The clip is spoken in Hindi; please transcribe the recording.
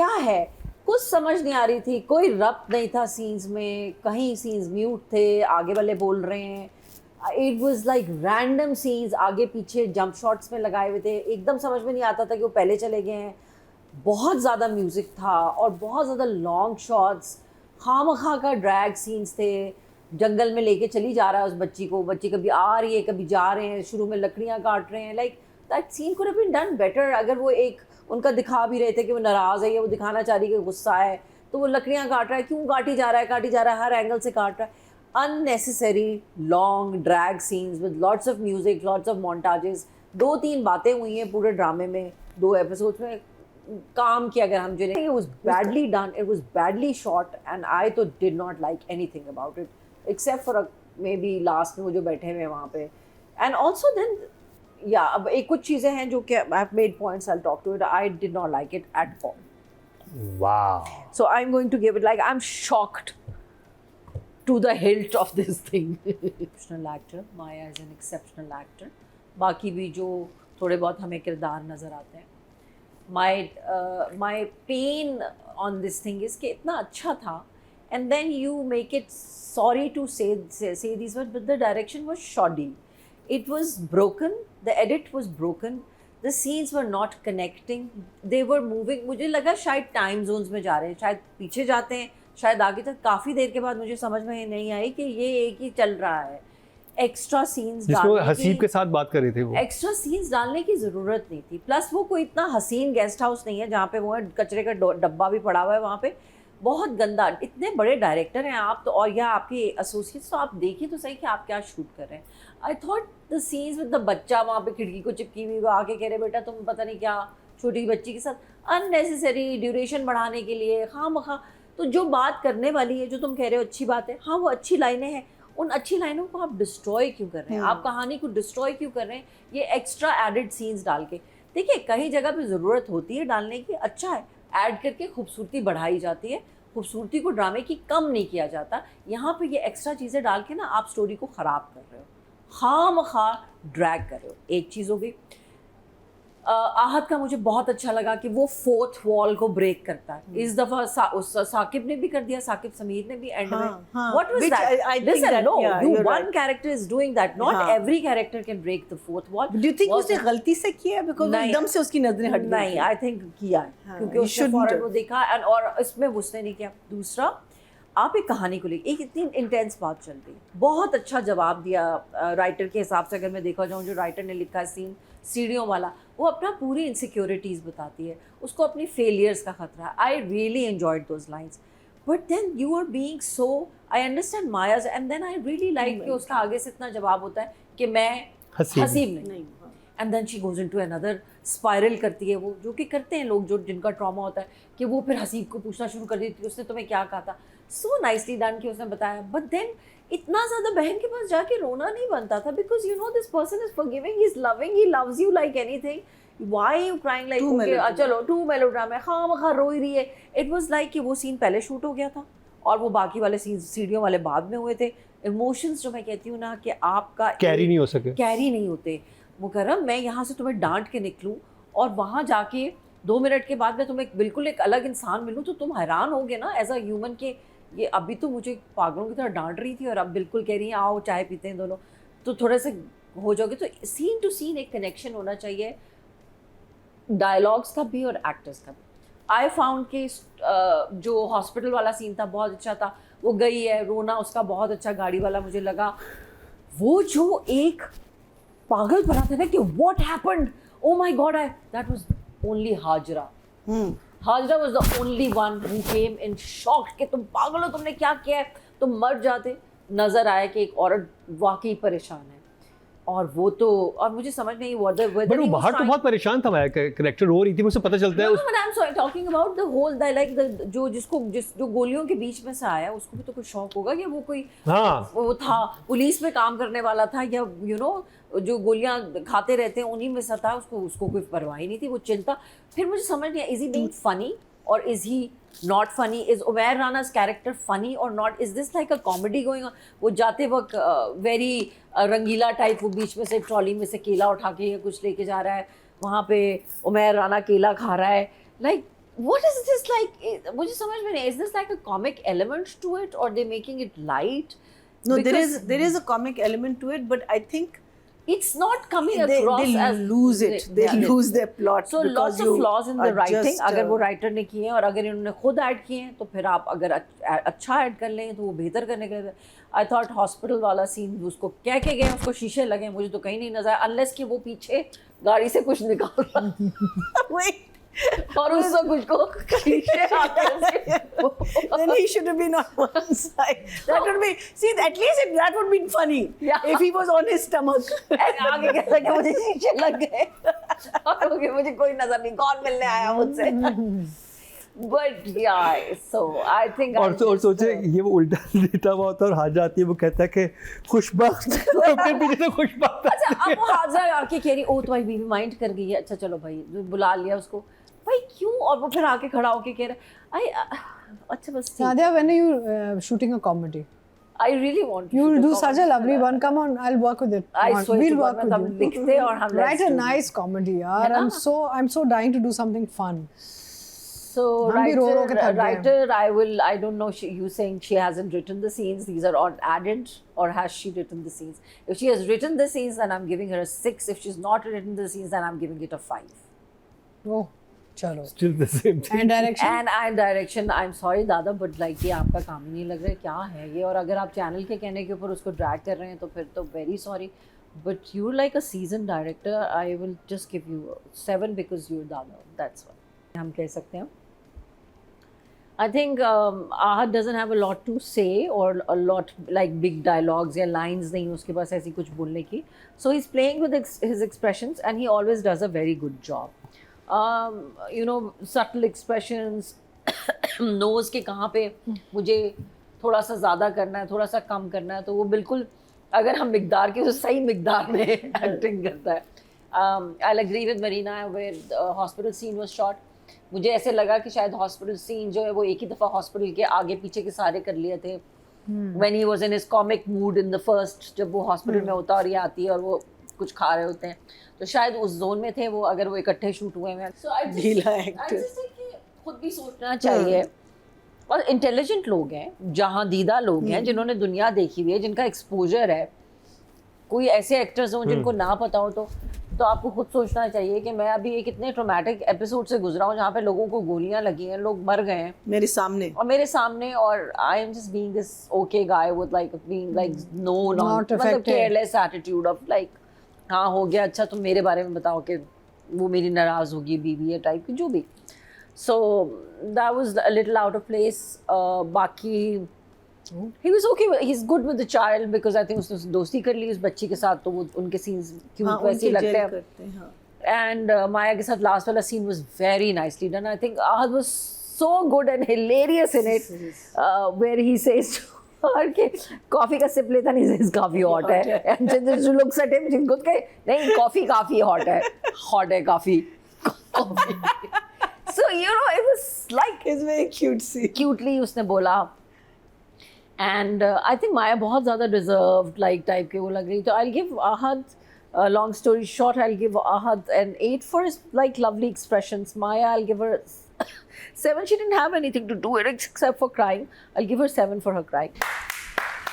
क्या है, कुछ समझ नहीं आ रही थी, कोई रब्त नहीं था सीन्स में, कहीं सीन्स म्यूट थे, आगे वाले बोल रहे हैं, it was like random scenes आगे पीछे जंप शॉट्स में लगाए हुए थे, एकदम समझ में नहीं आता था कि वो पहले चले गए हैं। बहुत ज़्यादा म्यूज़िक था और बहुत ज़्यादा लॉन्ग शॉट्स, खामखा का ड्रैग सीन्स थे, जंगल में लेके चली जा रहा है उस बच्ची को, बच्ची कभी आ रही है कभी जा रहे हैं, शुरू में लकड़ियाँ काट रहे हैं, like that scene could have been done better. अगर वो एक उनका दिखा भी रहे थे कि वो नाराज़ है या वो दिखाना चाह रही है कि गुस्सा है, तो वो लकड़ियाँ काट रहा है, क्यों काटी जा रहा है, हर एंगल से काट रहा है। Unnecessary long drag scenes with lots of music, lots of montages. 2-3 बातें हुई हैं पूरे ड्रामे में, 2 एपिसोड्स में काम किया। अगर हम जो it was badly done, it was badly shot, and I तो did not like anything about it except for maybe last में वो जो बैठे हुए हैं वहाँ पे। एंड ऑल्सो देन या अब एक कुछ चीज़ें हैं जो कि I have made points, I will talk to it, I did not like it at all. Wow. So I'm going to give it, like, I'm shocked to the hilt of this thing. Exceptional actor, Maya is an exceptional actor. बाकी भी जो थोड़े बहुत हमें किरदार नज़र आते हैं। My pain on this thing is कि इतना अच्छा था, and then you make it, sorry to say these words, but the direction was shoddy. It was broken, the edit was broken. The scenes were not connecting, they were moving. मुझे लगा शायद टाइम जोन्स में जा रहे हैं, शायद पीछे जाते हैं, शायद आगे तक। काफ़ी देर के बाद मुझे समझ में नहीं आई कि ये एक ही चल रहा है। एक्स्ट्रा सीन्स जिसमें हसीब के साथ बात कर रहे थे वो, एक्स्ट्रा सीन्स डालने की ज़रूरत नहीं थी। प्लस वो कोई इतना हसीन गेस्ट हाउस नहीं है जहाँ पे वो है, कचरे का डब्बा भी पड़ा हुआ है वहाँ पे, बहुत गंदा। इतने बड़े डायरेक्टर हैं आप तो, और या आपके एसोसिएट्स, तो आप देखिए तो सही कि आप क्या शूट कर रहे हैं। I thought the scenes with the बच्चा वहाँ पे खिड़की को चिपकी हुई, वो आके कह रहे बेटा तुम पता नहीं क्या छोटी बच्ची के साथ, अननेसेसरी ड्यूरेशन बढ़ाने के लिए खामखा। तो जो बात करने वाली है, जो तुम कह रहे हो अच्छी बात है, हाँ वो अच्छी लाइनें हैं, उन अच्छी लाइनों को आप डिस्ट्रॉय क्यों कर रहे हैं? आप कहानी को डिस्ट्रॉय क्यों कर रहे हैं ये एक्स्ट्रा एडेड सीन्स डाल के? देखिए कहीं जगह पे ज़रूरत होती है डालने की, अच्छा है, ऐड करके खूबसूरती बढ़ाई जाती है, खूबसूरती को ड्रामे की कम नहीं किया जाता। यहाँ पे ये एक्स्ट्रा चीज़ें डाल के ना आप स्टोरी को ख़राब कर रहे हो, खामखा ड्रैग कर रहे हो। एक चीज़ हो गई। आहत का मुझे बहुत अच्छा लगा कि वो फोर्थ वॉल को ब्रेक करता है। इस दफ़ा साकिब ने भी कर दिया, साकिब समीर ने भी एंड में। What was that? Listen, no, you one character is doing that, not every character can break the fourth wall. Do you think उसने गलती से किया, बिकॉज़ एकदम से उसकी नजरें हट गई? नहीं, आई थिंक किया है, क्योंकि उसने फौरन वो देखा, एंड और इसमें उसने नहीं किया। दूसरा, आप एक कहानी को लेकर एक इतनी इंटेंस बात चल रही है, बहुत अच्छा जवाब दिया राइटर के हिसाब से। अगर मैं देखा जाऊँ, जो राइटर ने लिखा सीन सीढ़ियों वाला, वो अपना पूरी इनसिक्योरिटीज़ बताती है, उसको अपनी फेलियर्स का खतरा है। I really enjoyed those lines, but then you are being so, I understand Maya's, and then I really like कि उसका आगे से इतना जवाब होता है कि मैं हसीब नहीं, and then she goes into another spiral करती है वो, जो कि करते हैं लोग जो जिनका ट्रॉमा होता है, कि वो फिर हसीब को पूछना शुरू कर देती है उसने तुम्हें क्या कहा था। सो नाइसली डन कि उसने बताया, बट देन इतना ज़्यादा बहन के पास जाके रोना नहीं बनता था, because you know this person is forgiving, he is loving, he loves you like anything, why you crying like, okay चलो टू मेलोड्रामा, खामखा रो ही रही है। इट वाज लाइक कि वो सीन पहले शूट हो गया था और वो बाकी वाले सीन सीढ़ियों वाले बाद में हुए थे। इमोशंस जो मैं कहती हूँ ना कि आपका कैरी नहीं हो सके, कैरी नहीं होते। वो कह रहा मैं यहाँ से तुम्हें डांट के निकलूँ और वहाँ जाके 2 मिनट के बाद मैं तुम्हें बिल्कुल एक अलग इंसान मिलूँ, तो तुम हैरान होगे ना एज अ ह्यूमन के, ये अभी तो मुझे पागलों की तरह डांट रही थी और अब बिल्कुल कह रही है आओ चाय पीते हैं दोनों, तो थोड़े से हो जाओगे। तो सीन टू सीन एक कनेक्शन होना चाहिए, डायलॉग्स का भी और एक्टर्स का भी। आई फाउंड कि जो हॉस्पिटल वाला सीन था बहुत अच्छा था, वो गई है रोना, उसका बहुत अच्छा गाड़ी वाला मुझे लगा। वो जो एक पागल बना था ना कि what happened, oh my god, that was only Hajra. Hajra was the only one who came in shocked कि तुम पागल हो, तुमने क्या किया है, तुम मर जाते। नज़र आया कि एक औरत वाकई परेशान है, और वो तो, और मुझे समझ नहीं हुआ बट वो बाहर तो बहुत परेशान था, कैरेक्टर रो रही थी, मुझे पता चलता है। I am talking about the whole like जो गोलियों के बीच में से आया, उसको भी तो कुछ शौक होगा कि वो कोई, हाँ वो था पुलिस में काम करने वाला था, या यू नो जो गोलियां खाते रहते हैं उन्हीं में से था, उसको कोई परवाह ही नहीं थी, वो चिंता। फिर मुझे समझ नहीं, इज ही बीइंग फनी और is he not funny? Is Umair Rana's character funny और not? Is this like a comedy going on? वो जाते वक्त वेरी रंगीला टाइप, वो बीच में से ट्रॉली में से केला उठा के कुछ लेके जा रहा है, वहाँ पे उमैर राना केला खा रहा है, like what is this like? मुझे समझ में नहीं. Is this like a comic element to it, or they making it light? No, Because there is a comic element to it, but I think it's not coming they across as lose it. They yeah. lose their plot. So because lots of you flaws in the are writing. just, अगर वो राइटर ने किए हैं और अगर इन्होंने खुद ऐड किए हैं तो फिर आप अगर अच्छा ऐड कर लें तो वो बेहतर करने के लिए. आई थॉट हॉस्पिटल वाला सीन उसको कह के गए, उसको शीशे लगे, मुझे तो कहीं नहीं नजर, अनलेस कि वो पीछे गाड़ी से कुछ निकाल रहा wait. और उससे कुछ को शीशे आते हैं. Then he should have been on one side. That would be, see, at least that would be funny. Yeah. If he was on his stomach. आगे कहता कि मुझे शीशे लग गए और मुझे कोई नजर नहीं, कौन मिलने आया मुझसे. But yeah, so I think और सोचे ये वो उल्टा लेटा हुआ होता है और हाथ जाती है, वो कहता है कि खुशबख्त फिर पीछे से खुशबख्त. अच्छा, अब वो हाजरा आके कह रही, ओ तुम्हारी बीवी माइंड कर गई है, अच्छा चलो भाई, बुला लिया उसको, भाई क्यों? और वो फिर आके खड़ा होके कह रहा है, अच्छा बस ठीक. Nadia, when are you shooting a comedy? I really want to You shoot do a such a comedy. lovely one. Come on, I'll work with it. I Come on, swear to we'll God, work मैं with तब you. लिखते और हम Write a nice comedy, yaar. है ना? I'm so dying to do something fun. So हम भी रो रो के थक गए हैं. writer, I don't know, you saying she hasn't written the scenes, these are all added, or has she written the scenes? If she has written the scenes, then I'm giving her a 6. If she's not written the scenes, then I'm giving it a 5. Oh, chalo. Still the same thing. And direction? And direction, I'm sorry दादा, but like ये आपका काम ही नहीं लग रहा है, क्या है ये? और अगर आप चैनल के कहने के ऊपर उसको ड्रैग कर रहे हैं तो फिर तो very sorry, but you're like a seasoned director. I will just give you 7 because you're दादा. That's why. हम कह सकते हैं. I think Ahad doesn't have a lot to say or a lot like big dialogues या lines नहीं उसके पास ऐसी कुछ बोलने की. So he's playing with his expressions and he always does a very good job. You know, subtle expressions, nose के कहाँ पे मुझे थोड़ा सा ज़्यादा करना है, थोड़ा सा कम करना है, तो वो बिल्कुल अगर हम मिकदार की तो सही मिकदार में एक्टिंग करता है. I'll agree with Marina where the hospital scene was shot. मुझे ऐसे लगा कि शायद हॉस्पिटल सीन जो है वो एक ही दफ़ा हॉस्पिटल के आगे पीछे के सारे कर लिए थे. When he was in his comic mood in the first, जब वो हॉस्पिटल में होता और ये आती है और वो कुछ खा रहे होते हैं, तो शायद उस जोन में थे वो, अगर वो इकट्ठे शूट हुए हैं. ढीला actor. खुद भी सोचना चाहिए. और इंटेलिजेंट लोग हैं, जहाँ दीदा लोग हैं, जिन्होंने दुनिया देखी हुई है, जिनका एक्सपोजर है. कोई ऐसे एक्टर्स हों जिनको ना पता हो तो आपको खुद सोचना चाहिए कि मैं अभी एक इतने ट्रॉमेटिक एपिसोड से गुजरा हूँ जहाँ पे लोगों को गोलियां लगी हैं, लोग मर गए हैं मेरे सामने और I am just being this okay guy with like being like no Not मतलब affected. Careless attitude of like हाँ हो गया, अच्छा तुम मेरे बारे में बताओ कि वो मेरी नाराज होगी बीवी है टाइप की जो भी. So that was a little out of place. बाकी he was okay, he's good with the child because I think उसने दोस्ती कर ली उस बच्ची के साथ, तो वो उनके सीन्स क्यूट वैसे लगते हैं. And Maya के साथ last वाला scene was very nicely done. I think Ahad was so good and hilarious in it, where he says to her कि कॉफी का सिप लेता नहीं, says काफी hot है, and then she looks at him, she खुद कहे नहीं कॉफी काफी hot है काफी. So you know it was like it's very cutesy. cutely उसने बोला. And I think Maya बहुत ज़्यादा deserved like type के वो लग रही. तो I'll give Ahad, long story short, I'll give Ahad an 8 for his like lovely expressions. Maya, I'll give her 7. She didn't have anything to do it except for crying. I'll give her 7 for her crying.